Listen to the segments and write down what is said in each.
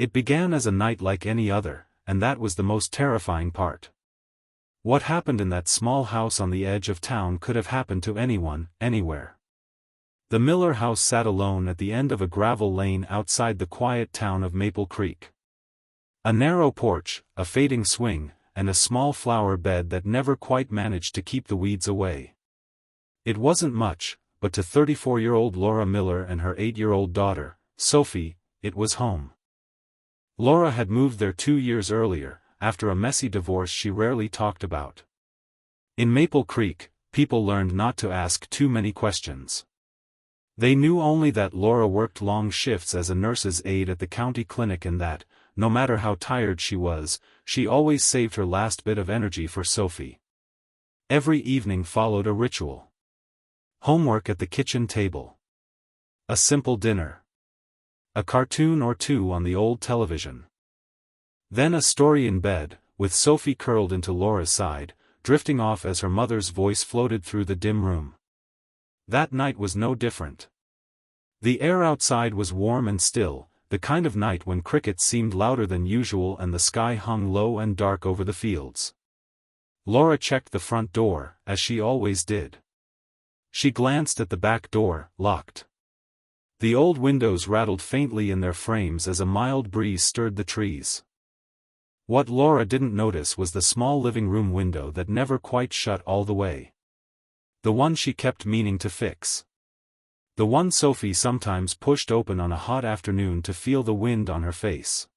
It began as a night like any other, and that was the most terrifying part. What happened in that small house on the edge of town could have happened to anyone, anywhere. The Miller house sat alone at the end of a gravel lane outside the quiet town of Maple Creek. A narrow porch, a fading swing, and a small flower bed that never quite managed to keep the weeds away. It wasn't much, but to 34-year-old Laura Miller and her 8-year-old daughter, Sophie, it was home. Laura had moved there 2 years earlier, after a messy divorce she rarely talked about. In Maple Creek, people learned not to ask too many questions. They knew only that Laura worked long shifts as a nurse's aide at the county clinic and that, no matter how tired she was, she always saved her last bit of energy for Sophie. Every evening followed a ritual. Homework at the kitchen table. A simple dinner. A cartoon or two on the old television. Then a story in bed, with Sophie curled into Laura's side, drifting off as her mother's voice floated through the dim room. That night was no different. The air outside was warm and still, the kind of night when crickets seemed louder than usual and the sky hung low and dark over the fields. Laura checked the front door, as she always did. She glanced at the back door, locked. The old windows rattled faintly in their frames as a mild breeze stirred the trees. What Laura didn't notice was the small living room window that never quite shut all the way. The one she kept meaning to fix. The one Sophie sometimes pushed open on a hot afternoon to feel the wind on her face.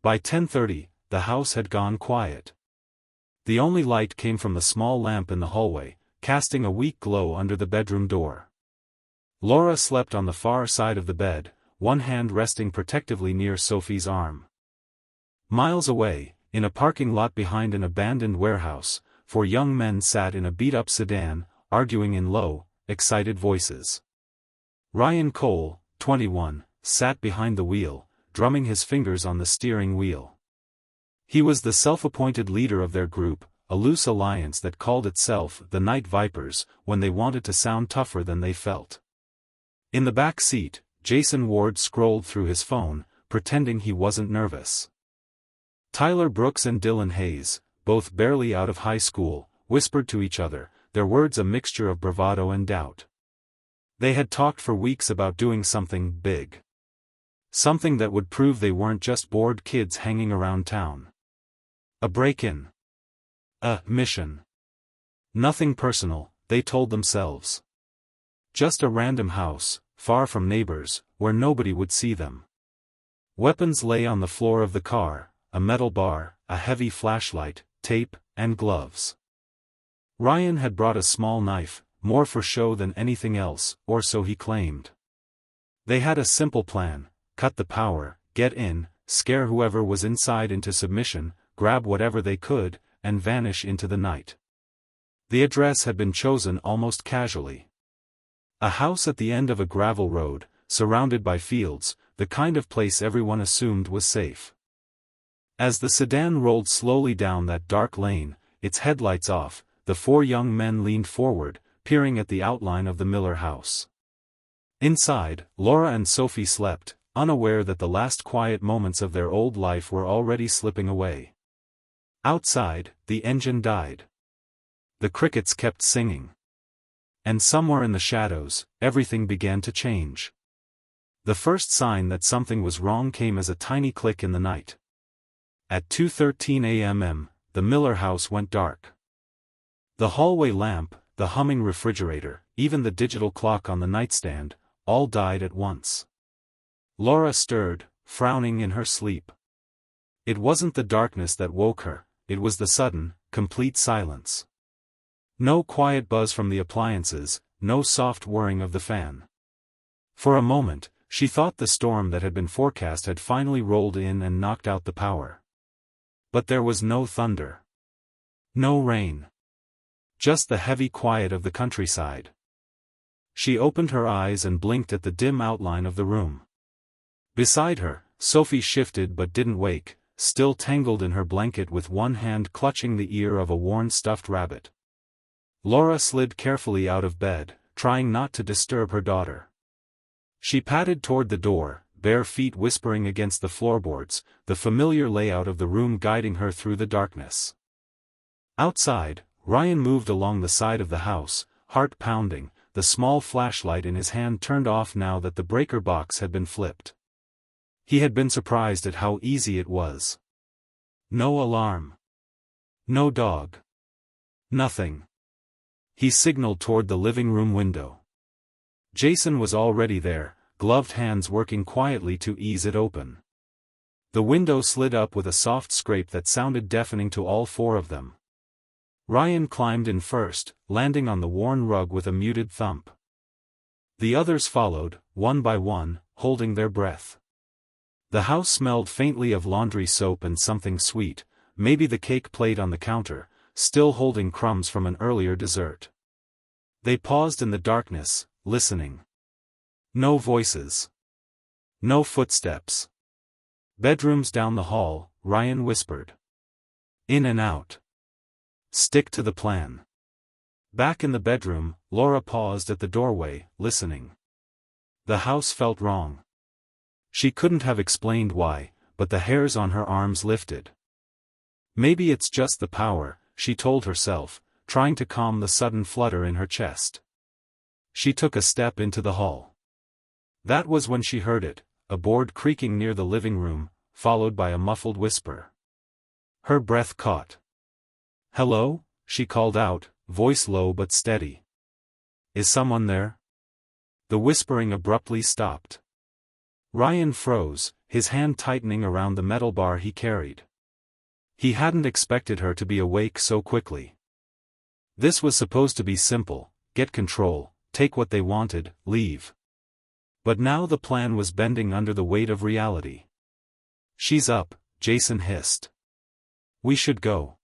By 10:30, the house had gone quiet. The only light came from the small lamp in the hallway, casting a weak glow under the bedroom door. Laura slept on the far side of the bed, one hand resting protectively near Sophie's arm. Miles away, in a parking lot behind an abandoned warehouse, 4 young men sat in a beat-up sedan, arguing in low, excited voices. Ryan Cole, 21, sat behind the wheel, drumming his fingers on the steering wheel. He was the self-appointed leader of their group, a loose alliance that called itself the Night Vipers, when they wanted to sound tougher than they felt. In the back seat, Jason Ward scrolled through his phone, pretending he wasn't nervous. Tyler Brooks and Dylan Hayes, both barely out of high school, whispered to each other, their words a mixture of bravado and doubt. They had talked for weeks about doing something big. Something that would prove they weren't just bored kids hanging around town. A break-in. A mission. Nothing personal, they told themselves. Just a random house, far from neighbors, where nobody would see them. Weapons lay on the floor of the car, a metal bar, a heavy flashlight, tape, and gloves. Ryan had brought a small knife, more for show than anything else, or so he claimed. They had a simple plan: cut the power, get in, scare whoever was inside into submission, grab whatever they could, and vanish into the night. The address had been chosen almost casually. A house at the end of a gravel road, surrounded by fields, the kind of place everyone assumed was safe. As the sedan rolled slowly down that dark lane, its headlights off, the 4 young men leaned forward, peering at the outline of the Miller house. Inside, Laura and Sophie slept, unaware that the last quiet moments of their old life were already slipping away. Outside, the engine died. The crickets kept singing. And somewhere in the shadows, everything began to change. The first sign that something was wrong came as a tiny click in the night. At 2:13 a.m., the Miller house went dark. The hallway lamp, the humming refrigerator, even the digital clock on the nightstand, all died at once. Laura stirred, frowning in her sleep. It wasn't the darkness that woke her, it was the sudden, complete silence. No quiet buzz from the appliances, no soft whirring of the fan. For a moment, she thought the storm that had been forecast had finally rolled in and knocked out the power. But there was no thunder. No rain. Just the heavy quiet of the countryside. She opened her eyes and blinked at the dim outline of the room. Beside her, Sophie shifted but didn't wake, still tangled in her blanket with one hand clutching the ear of a worn stuffed rabbit. Laura slid carefully out of bed, trying not to disturb her daughter. She padded toward the door, bare feet whispering against the floorboards, the familiar layout of the room guiding her through the darkness. Outside, Ryan moved along the side of the house, heart pounding, the small flashlight in his hand turned off now that the breaker box had been flipped. He had been surprised at how easy it was. No alarm. No dog. Nothing. He signaled toward the living room window. Jason was already there, gloved hands working quietly to ease it open. The window slid up with a soft scrape that sounded deafening to all four of them. Ryan climbed in first, landing on the worn rug with a muted thump. The others followed, one by one, holding their breath. The house smelled faintly of laundry soap and something sweet, maybe the cake plate on the counter, still holding crumbs from an earlier dessert. They paused in the darkness, listening. No voices. No footsteps. Bedrooms down the hall, Ryan whispered. In and out. Stick to the plan. Back in the bedroom, Laura paused at the doorway, listening. The house felt wrong. She couldn't have explained why, but the hairs on her arms lifted. Maybe it's just the power, she told herself, trying to calm the sudden flutter in her chest. She took a step into the hall. That was when she heard it, a board creaking near the living room, followed by a muffled whisper. Her breath caught. Hello? She called out, voice low but steady. Is someone there? The whispering abruptly stopped. Ryan froze, his hand tightening around the metal bar he carried. He hadn't expected her to be awake so quickly. This was supposed to be simple: get control, take what they wanted, leave. But now the plan was bending under the weight of reality. She's up, Jason hissed. We should go.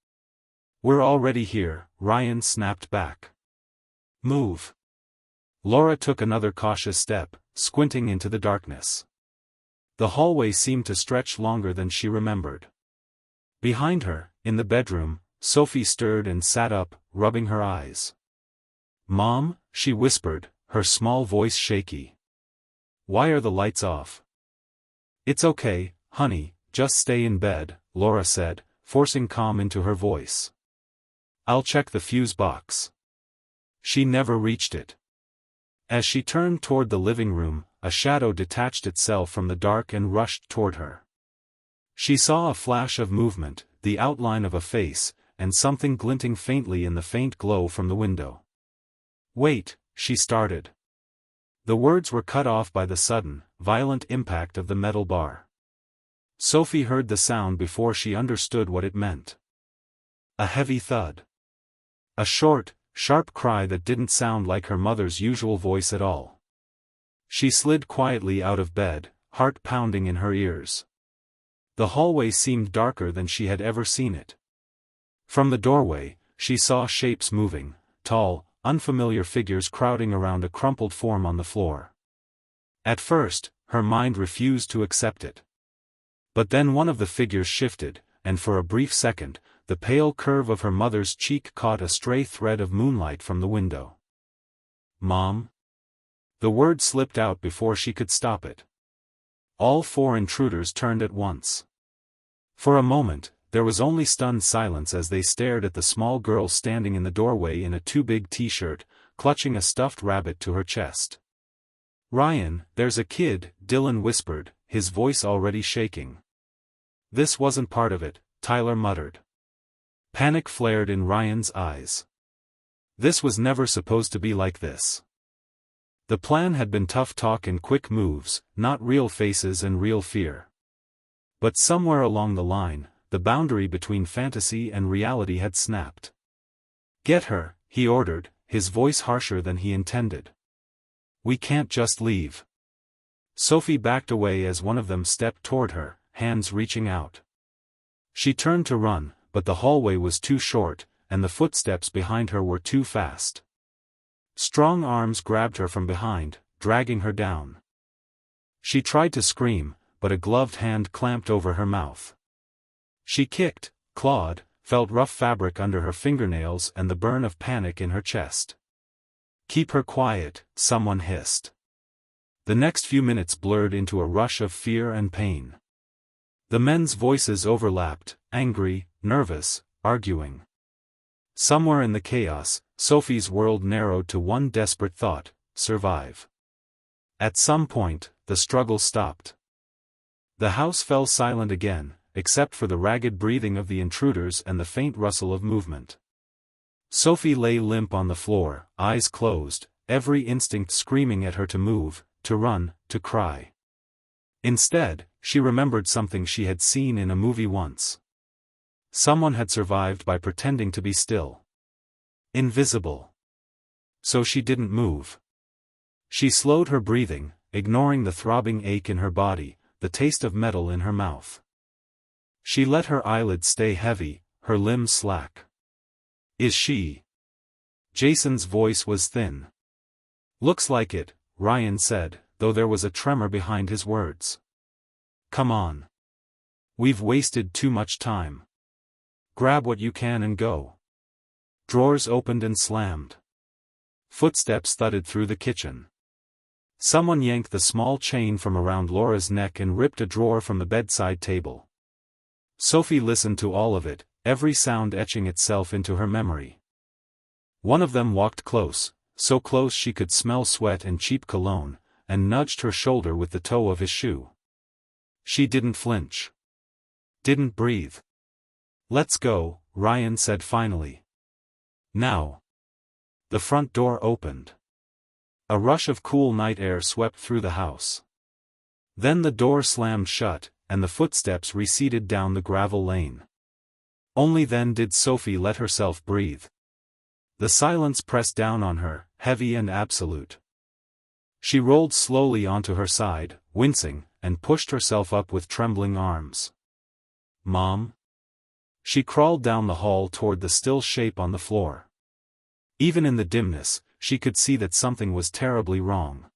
We're already here, Ryan snapped back. Move. Laura took another cautious step, squinting into the darkness. The hallway seemed to stretch longer than she remembered. Behind her, in the bedroom, Sophie stirred and sat up, rubbing her eyes. Mom, she whispered, her small voice shaky. Why are the lights off? It's okay, honey, just stay in bed, Laura said, forcing calm into her voice. I'll check the fuse box. She never reached it. As she turned toward the living room, a shadow detached itself from the dark and rushed toward her. She saw a flash of movement, the outline of a face, and something glinting faintly in the faint glow from the window. Wait, she started. The words were cut off by the sudden, violent impact of the metal bar. Sophie heard the sound before she understood what it meant. A heavy thud. A short, sharp cry that didn't sound like her mother's usual voice at all. She slid quietly out of bed, heart pounding in her ears. The hallway seemed darker than she had ever seen it. From the doorway, she saw shapes moving, tall, unfamiliar figures crowding around a crumpled form on the floor. At first, her mind refused to accept it. But then one of the figures shifted, and for a brief second, the pale curve of her mother's cheek caught a stray thread of moonlight from the window. Mom? The word slipped out before she could stop it. All four intruders turned at once. For a moment, there was only stunned silence as they stared at the small girl standing in the doorway in a too-big t-shirt, clutching a stuffed rabbit to her chest. Ryan, there's a kid, Dylan whispered, his voice already shaking. This wasn't part of it, Tyler muttered. Panic flared in Ryan's eyes. This was never supposed to be like this. The plan had been tough talk and quick moves, not real faces and real fear. But somewhere along the line, the boundary between fantasy and reality had snapped. Get her, he ordered, his voice harsher than he intended. We can't just leave. Sophie backed away as one of them stepped toward her, hands reaching out. She turned to run, but the hallway was too short, and the footsteps behind her were too fast. Strong arms grabbed her from behind, dragging her down. She tried to scream, but a gloved hand clamped over her mouth. She kicked, clawed, felt rough fabric under her fingernails and the burn of panic in her chest. Keep her quiet, someone hissed. The next few minutes blurred into a rush of fear and pain. The men's voices overlapped, angry, nervous, arguing. Somewhere in the chaos, Sophie's world narrowed to one desperate thought: survive. At some point, the struggle stopped. The house fell silent again, except for the ragged breathing of the intruders and the faint rustle of movement. Sophie lay limp on the floor, eyes closed, every instinct screaming at her to move, to run, to cry. Instead, she remembered something she had seen in a movie once. Someone had survived by pretending to be still. Invisible. So she didn't move. She slowed her breathing, ignoring the throbbing ache in her body, the taste of metal in her mouth. She let her eyelids stay heavy, her limbs slack. Is she? Jason's voice was thin. Looks like it, Ryan said, though there was a tremor behind his words. Come on. We've wasted too much time. Grab what you can and go. Drawers opened and slammed. Footsteps thudded through the kitchen. Someone yanked the small chain from around Laura's neck and ripped a drawer from the bedside table. Sophie listened to all of it, every sound etching itself into her memory. One of them walked close, so close she could smell sweat and cheap cologne, and nudged her shoulder with the toe of his shoe. She didn't flinch. Didn't breathe. Let's go, Ryan said finally. Now. The front door opened. A rush of cool night air swept through the house. Then the door slammed shut, and the footsteps receded down the gravel lane. Only then did Sophie let herself breathe. The silence pressed down on her, heavy and absolute. She rolled slowly onto her side, wincing, and pushed herself up with trembling arms. Mom? She crawled down the hall toward the still shape on the floor. Even in the dimness, she could see that something was terribly wrong.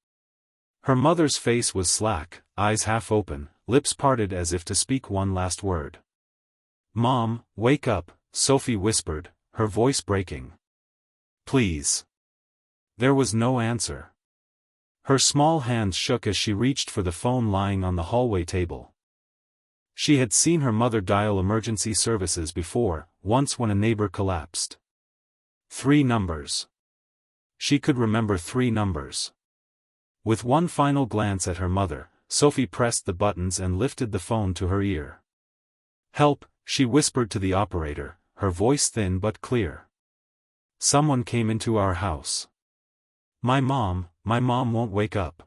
Her mother's face was slack, eyes half open, lips parted as if to speak one last word. Mom, wake up, Sophie whispered, her voice breaking. Please. There was no answer. Her small hands shook as she reached for the phone lying on the hallway table. She had seen her mother dial emergency services before, once when a neighbor collapsed. 3 numbers. She could remember 3 numbers. With one final glance at her mother, Sophie pressed the buttons and lifted the phone to her ear. Help, she whispered to the operator, her voice thin but clear. Someone came into our house. My mom won't wake up.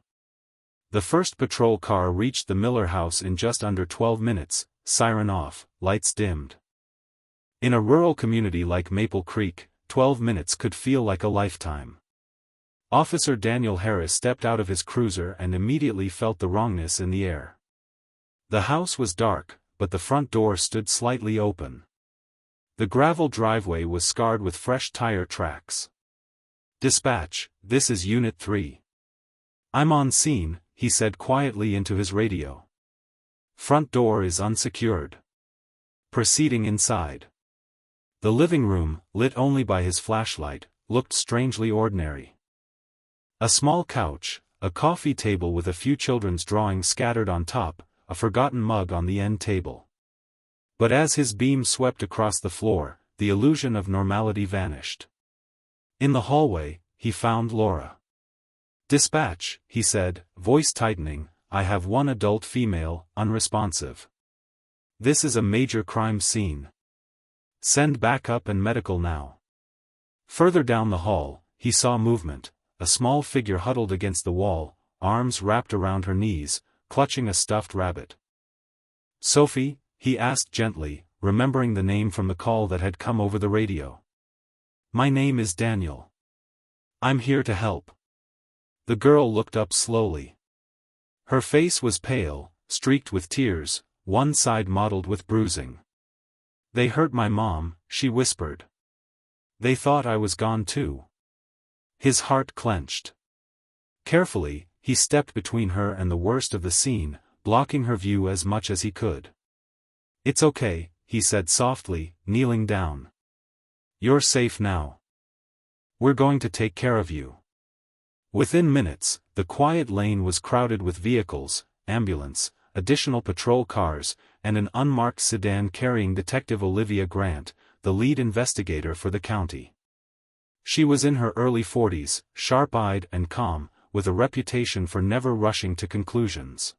The first patrol car reached the Miller house in just under 12 minutes, siren off, lights dimmed. In a rural community like Maple Creek, 12 minutes could feel like a lifetime. Officer Daniel Harris stepped out of his cruiser and immediately felt the wrongness in the air. The house was dark, but the front door stood slightly open. The gravel driveway was scarred with fresh tire tracks. Dispatch, this is Unit 3. I'm on scene, he said quietly into his radio. Front door is unsecured. Proceeding inside. The living room, lit only by his flashlight, looked strangely ordinary. A small couch, a coffee table with a few children's drawings scattered on top, a forgotten mug on the end table. But as his beam swept across the floor, the illusion of normality vanished. In the hallway, he found Laura. Dispatch, he said, voice tightening, I have one adult female, unresponsive. This is a major crime scene. Send backup and medical now. Further down the hall, he saw movement, a small figure huddled against the wall, arms wrapped around her knees, clutching a stuffed rabbit. Sophie, he asked gently, remembering the name from the call that had come over the radio. My name is Daniel. I'm here to help. The girl looked up slowly. Her face was pale, streaked with tears, one side mottled with bruising. They hurt my mom, she whispered. They thought I was gone too. His heart clenched. Carefully, he stepped between her and the worst of the scene, blocking her view as much as he could. It's okay, he said softly, kneeling down. You're safe now. We're going to take care of you. Within minutes, The quiet lane was crowded with vehicles, ambulance, additional patrol cars, and an unmarked sedan carrying Detective Olivia Grant, the lead investigator for the county. She was in her early 40s, sharp-eyed and calm, with a reputation for never rushing to conclusions.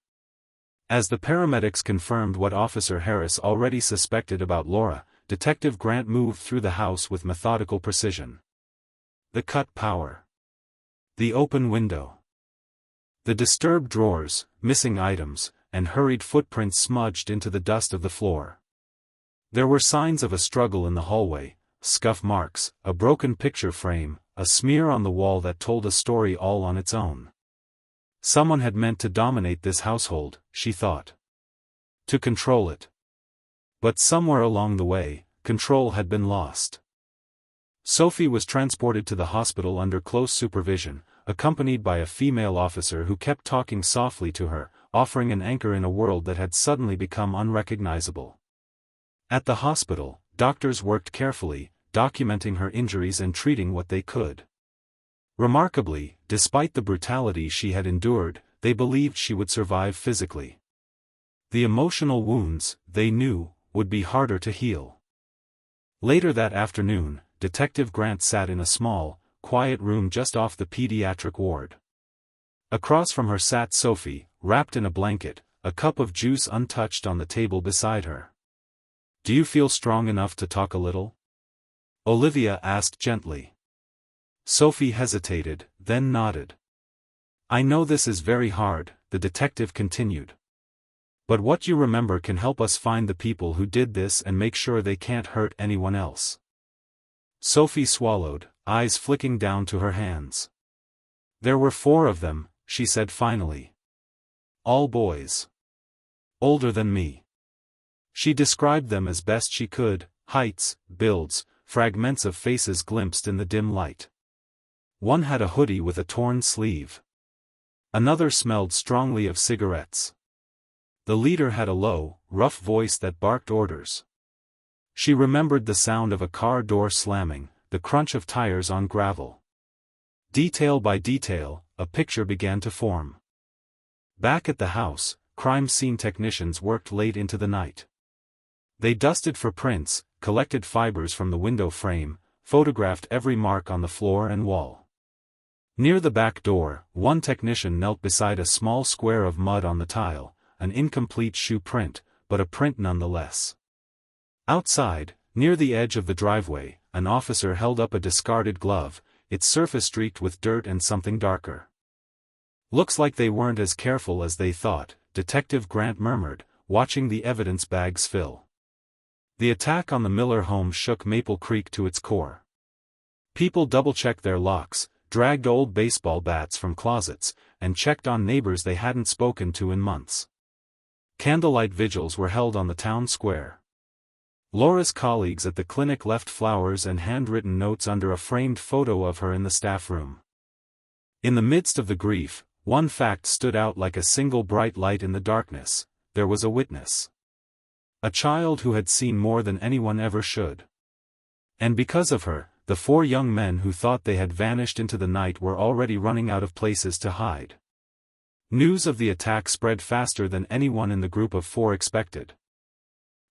As the paramedics confirmed what Officer Harris already suspected about Laura, Detective Grant moved through the house with methodical precision. The cut power. The open window. The disturbed drawers, missing items, and hurried footprints smudged into the dust of the floor. There were signs of a struggle in the hallway, scuff marks, a broken picture frame, a smear on the wall that told a story all on its own. Someone had meant to dominate this household, she thought. To control it. But somewhere along the way, control had been lost. Sophie was transported to the hospital under close supervision, accompanied by a female officer who kept talking softly to her, offering an anchor in a world that had suddenly become unrecognizable. At the hospital, doctors worked carefully, documenting her injuries and treating what they could. Remarkably, despite the brutality she had endured, they believed she would survive physically. The emotional wounds, they knew, would be harder to heal. Later that afternoon, Detective Grant sat in a small, quiet room just off the pediatric ward. Across from her sat Sophie, wrapped in a blanket, a cup of juice untouched on the table beside her. "Do you feel strong enough to talk a little?" Olivia asked gently. Sophie hesitated, then nodded. "I know this is very hard," the detective continued. "But what you remember can help us find the people who did this and make sure they can't hurt anyone else." Sophie swallowed, eyes flicking down to her hands. "There were 4 of them," she said finally. "All boys. Older than me." She described them as best she could: heights, builds, fragments of faces glimpsed in the dim light. One had a hoodie with a torn sleeve. Another smelled strongly of cigarettes. The leader had a low, rough voice that barked orders. She remembered the sound of a car door slamming, the crunch of tires on gravel. Detail by detail, a picture began to form. Back at the house, crime scene technicians worked late into the night. They dusted for prints, collected fibers from the window frame, photographed every mark on the floor and wall. Near the back door, one technician knelt beside a small square of mud on the tile, an incomplete shoe print, but a print nonetheless. Outside, near the edge of the driveway, an officer held up a discarded glove, its surface streaked with dirt and something darker. "Looks like they weren't as careful as they thought," Detective Grant murmured, watching the evidence bags fill. The attack on the Miller home shook Maple Creek to its core. People double-checked their locks, dragged old baseball bats from closets, and checked on neighbors they hadn't spoken to in months. Candlelight vigils were held on the town square. Laura's colleagues at the clinic left flowers and handwritten notes under a framed photo of her in the staff room. In the midst of the grief, one fact stood out like a single bright light in the darkness: there was a witness. A child who had seen more than anyone ever should. And because of her, the 4 young men who thought they had vanished into the night were already running out of places to hide. News of the attack spread faster than anyone in the group of 4 expected.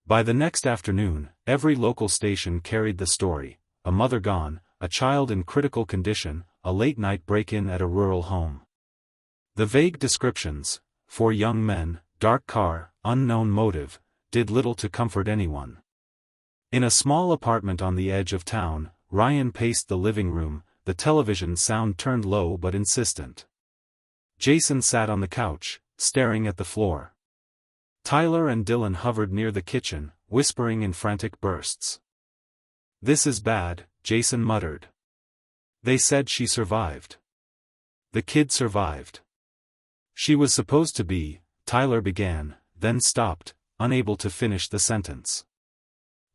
By the next afternoon, every local station carried the story: a mother gone, a child in critical condition, a late-night break-in at a rural home. The vague descriptions: 4 young men, dark car, unknown motive, did little to comfort anyone. In a small apartment on the edge of town, Ryan paced the living room, the television sound turned low but insistent. Jason sat on the couch, staring at the floor. Tyler and Dylan hovered near the kitchen, whispering in frantic bursts. "This is bad," Jason muttered. "They said she survived." "The kid survived." "She was supposed to be," Tyler began, then stopped, unable to finish the sentence.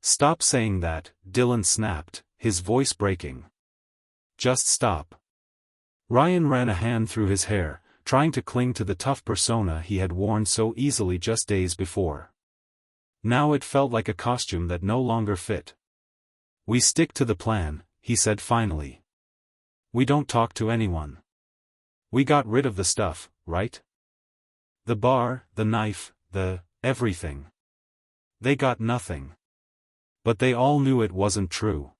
"Stop saying that," Dylan snapped, his voice breaking. "Just stop." Ryan ran a hand through his hair, trying to cling to the tough persona he had worn so easily just days before. Now it felt like a costume that no longer fit. "We stick to the plan," he said finally. "We don't talk to anyone. We got rid of the stuff, right? The bar, the knife, everything. They got nothing. But they all knew it wasn't true.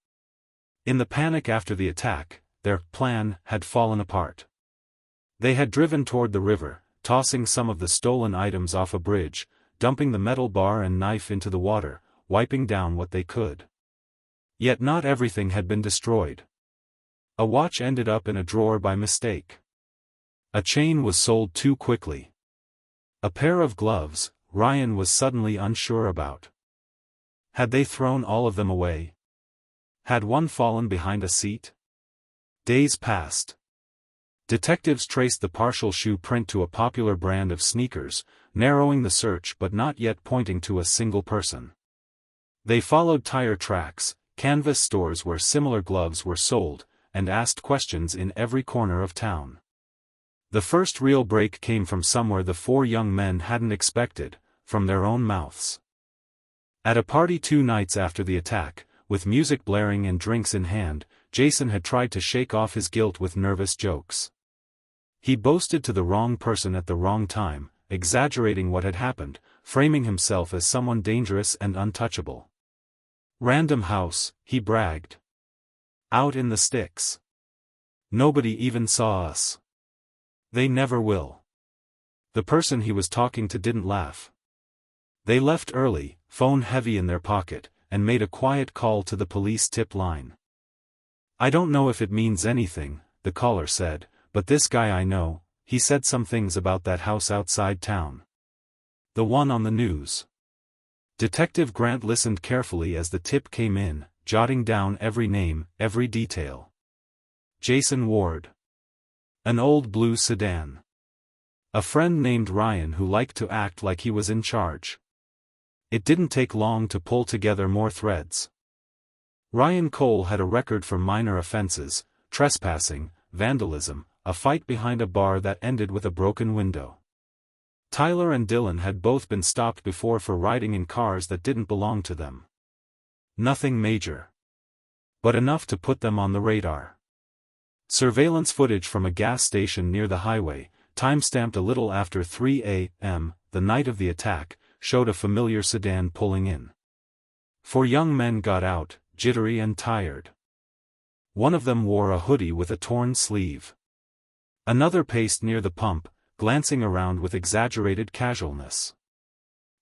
In the panic after the attack, their plan had fallen apart. They had driven toward the river, tossing some of the stolen items off a bridge, dumping the metal bar and knife into the water, wiping down what they could. Yet not everything had been destroyed. A watch ended up in a drawer by mistake. A chain was sold too quickly. A pair of gloves, Ryan was suddenly unsure about. Had they thrown all of them away? Had one fallen behind a seat? Days passed. Detectives traced the partial shoe print to a popular brand of sneakers, narrowing the search but not yet pointing to a single person. They followed tire tracks, canvas stores where similar gloves were sold, and asked questions in every corner of town. The first real break came from somewhere the four young men hadn't expected, from their own mouths. At a party 2 nights after the attack, with music blaring and drinks in hand, Jason had tried to shake off his guilt with nervous jokes. He boasted to the wrong person at the wrong time, exaggerating what had happened, framing himself as someone dangerous and untouchable. Random house, he bragged. Out in the sticks. Nobody even saw us. They never will. The person he was talking to didn't laugh. They left early, phone heavy in their pocket, and made a quiet call to the police tip line. I don't know if it means anything, the caller said, but this guy I know, he said some things about that house outside town. The one on the news. Detective Grant listened carefully as the tip came in, jotting down every name, every detail. Jason Ward. An old blue sedan. A friend named Ryan who liked to act like he was in charge. It didn't take long to pull together more threads. Ryan Cole had a record for minor offenses, trespassing, vandalism, a fight behind a bar that ended with a broken window. Tyler and Dylan had both been stopped before for riding in cars that didn't belong to them. Nothing major. But enough to put them on the radar. Surveillance footage from a gas station near the highway, time-stamped a little after 3 a.m., the night of the attack, showed a familiar sedan pulling in. 4 young men got out, jittery and tired. One of them wore a hoodie with a torn sleeve. Another paced near the pump, glancing around with exaggerated casualness.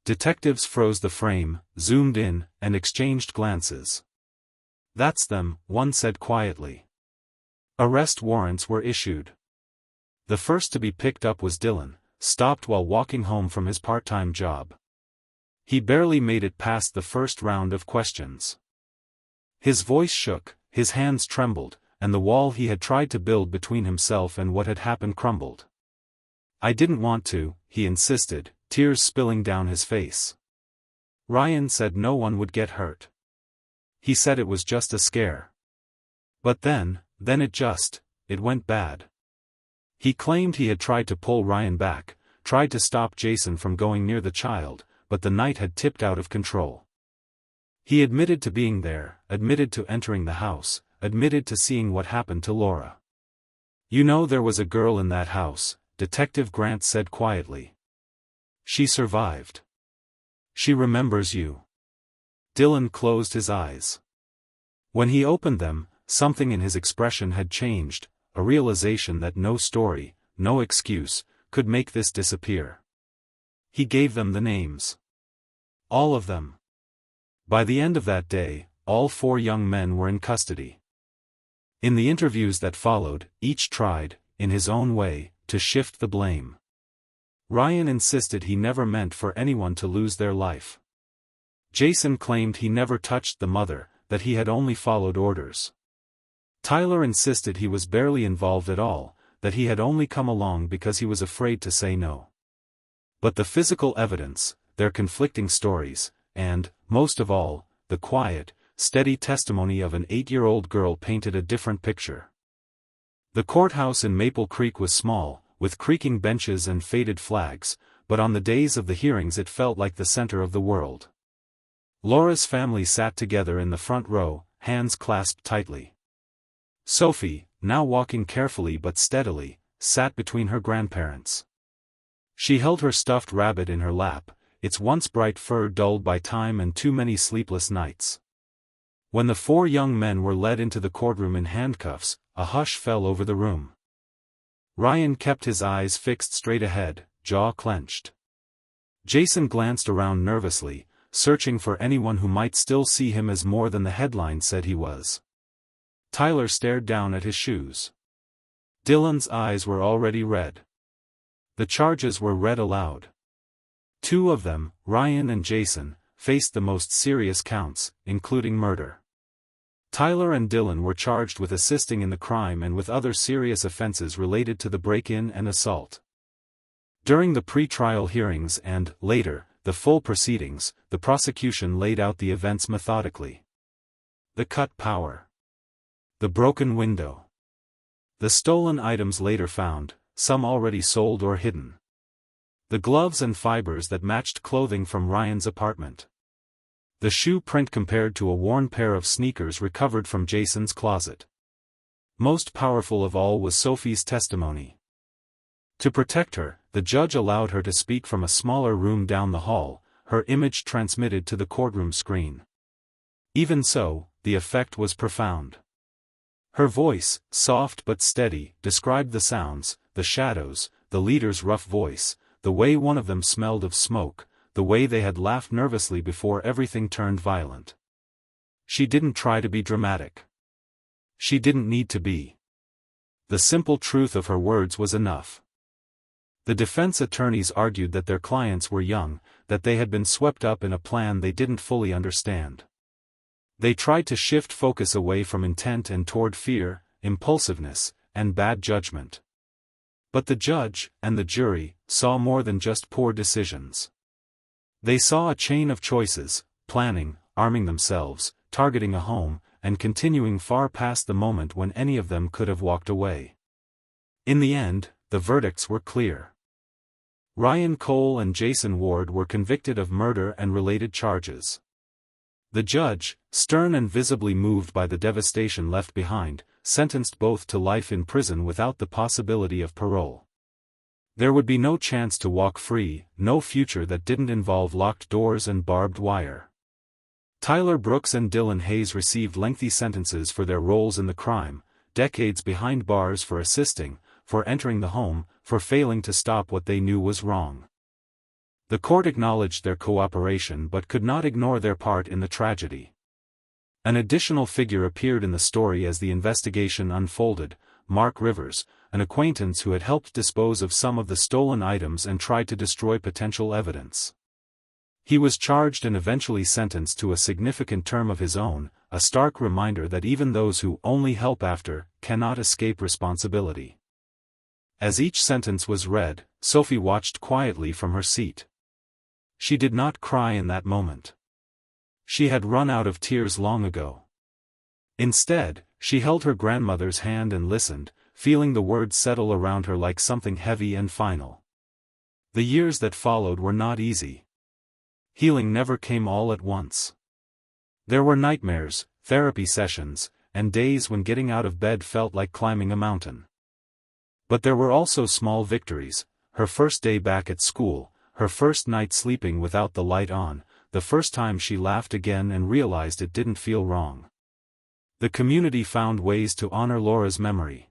Detectives froze the frame, zoomed in, and exchanged glances. That's them, one said quietly. Arrest warrants were issued. The first to be picked up was Dylan, stopped while walking home from his part-time job. He barely made it past the first round of questions. His voice shook, his hands trembled, and the wall he had tried to build between himself and what had happened crumbled. I didn't want to, he insisted, tears spilling down his face. Ryan said no one would get hurt. He said it was just a scare. But then it went bad. He claimed he had tried to pull Ryan back, tried to stop Jason from going near the child, but the night had tipped out of control. He admitted to being there, admitted to entering the house, admitted to seeing what happened to Laura. You know there was a girl in that house, Detective Grant said quietly. She survived. She remembers you. Dylan closed his eyes. When he opened them, something in his expression had changed, a realization that no story, no excuse, could make this disappear. He gave them the names. All of them. By the end of that day, all 4 young men were in custody. In the interviews that followed, each tried, in his own way, to shift the blame. Ryan insisted he never meant for anyone to lose their life. Jason claimed he never touched the mother, that he had only followed orders. Tyler insisted he was barely involved at all, that he had only come along because he was afraid to say no. But the physical evidence, their conflicting stories, and, most of all, the quiet, steady testimony of an 8-year-old girl painted a different picture. The courthouse in Maple Creek was small, with creaking benches and faded flags, but on the days of the hearings it felt like the center of the world. Laura's family sat together in the front row, hands clasped tightly. Sophie, now walking carefully but steadily, sat between her grandparents. She held her stuffed rabbit in her lap, its once bright fur dulled by time and too many sleepless nights. When the 4 young men were led into the courtroom in handcuffs, a hush fell over the room. Ryan kept his eyes fixed straight ahead, jaw clenched. Jason glanced around nervously, searching for anyone who might still see him as more than the headline said he was. Tyler stared down at his shoes. Dylan's eyes were already red. The charges were read aloud. 2 of them, Ryan and Jason, faced the most serious counts, including murder. Tyler and Dylan were charged with assisting in the crime and with other serious offenses related to the break-in and assault. During the pre-trial hearings and, later, the full proceedings, the prosecution laid out the events methodically. The cut power. The broken window. The stolen items later found, some already sold or hidden. The gloves and fibers that matched clothing from Ryan's apartment. The shoe print compared to a worn pair of sneakers recovered from Jason's closet. Most powerful of all was Sophie's testimony. To protect her, the judge allowed her to speak from a smaller room down the hall, her image transmitted to the courtroom screen. Even so, the effect was profound. Her voice, soft but steady, described the sounds, the shadows, the leader's rough voice, the way one of them smelled of smoke, the way they had laughed nervously before everything turned violent. She didn't try to be dramatic. She didn't need to be. The simple truth of her words was enough. The defense attorneys argued that their clients were young, that they had been swept up in a plan they didn't fully understand. They tried to shift focus away from intent and toward fear, impulsiveness, and bad judgment. But the judge, and the jury, saw more than just poor decisions. They saw a chain of choices, planning, arming themselves, targeting a home, and continuing far past the moment when any of them could have walked away. In the end, the verdicts were clear. Ryan Cole and Jason Ward were convicted of murder and related charges. The judge, stern and visibly moved by the devastation left behind, sentenced both to life in prison without the possibility of parole. There would be no chance to walk free, no future that didn't involve locked doors and barbed wire. Tyler Brooks and Dylan Hayes received lengthy sentences for their roles in the crime, decades behind bars for assisting, for entering the home, for failing to stop what they knew was wrong. The court acknowledged their cooperation but could not ignore their part in the tragedy. An additional figure appeared in the story as the investigation unfolded, Mark Rivers, an acquaintance who had helped dispose of some of the stolen items and tried to destroy potential evidence. He was charged and eventually sentenced to a significant term of his own, a stark reminder that even those who only help after cannot escape responsibility. As each sentence was read, Sophie watched quietly from her seat. She did not cry in that moment. She had run out of tears long ago. Instead, she held her grandmother's hand and listened, feeling the words settle around her like something heavy and final. The years that followed were not easy. Healing never came all at once. There were nightmares, therapy sessions, and days when getting out of bed felt like climbing a mountain. But there were also small victories: her first day back at school, her first night sleeping without the light on, the first time she laughed again and realized it didn't feel wrong. The community found ways to honor Laura's memory.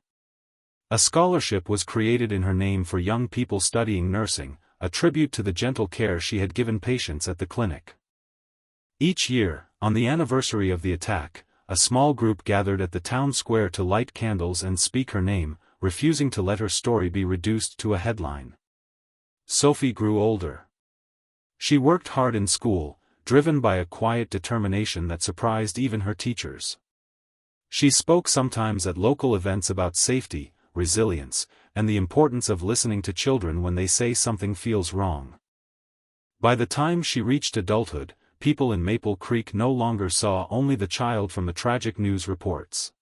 A scholarship was created in her name for young people studying nursing, a tribute to the gentle care she had given patients at the clinic. Each year, on the anniversary of the attack, a small group gathered at the town square to light candles and speak her name, refusing to let her story be reduced to a headline. Sophie grew older. She worked hard in school, driven by a quiet determination that surprised even her teachers. She spoke sometimes at local events about safety, resilience, and the importance of listening to children when they say something feels wrong. By the time she reached adulthood, people in Maple Creek no longer saw only the child from the tragic news reports.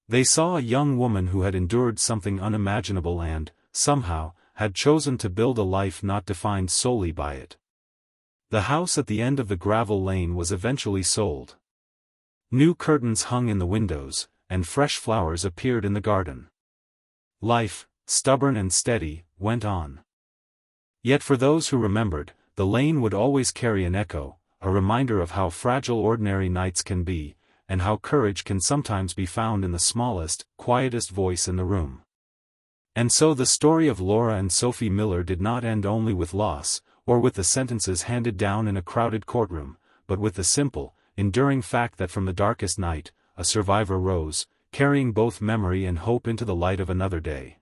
They saw a young woman who had endured something unimaginable and, somehow, had chosen to build a life not defined solely by it. The house at the end of the gravel lane was eventually sold. New curtains hung in the windows, and fresh flowers appeared in the garden. Life, stubborn and steady, went on. Yet for those who remembered, the lane would always carry an echo, a reminder of how fragile ordinary nights can be, and how courage can sometimes be found in the smallest, quietest voice in the room. And so the story of Laura and Sophie Miller did not end only with loss, or with the sentences handed down in a crowded courtroom, but with the simple, enduring fact that from the darkest night, a survivor rose, carrying both memory and hope into the light of another day.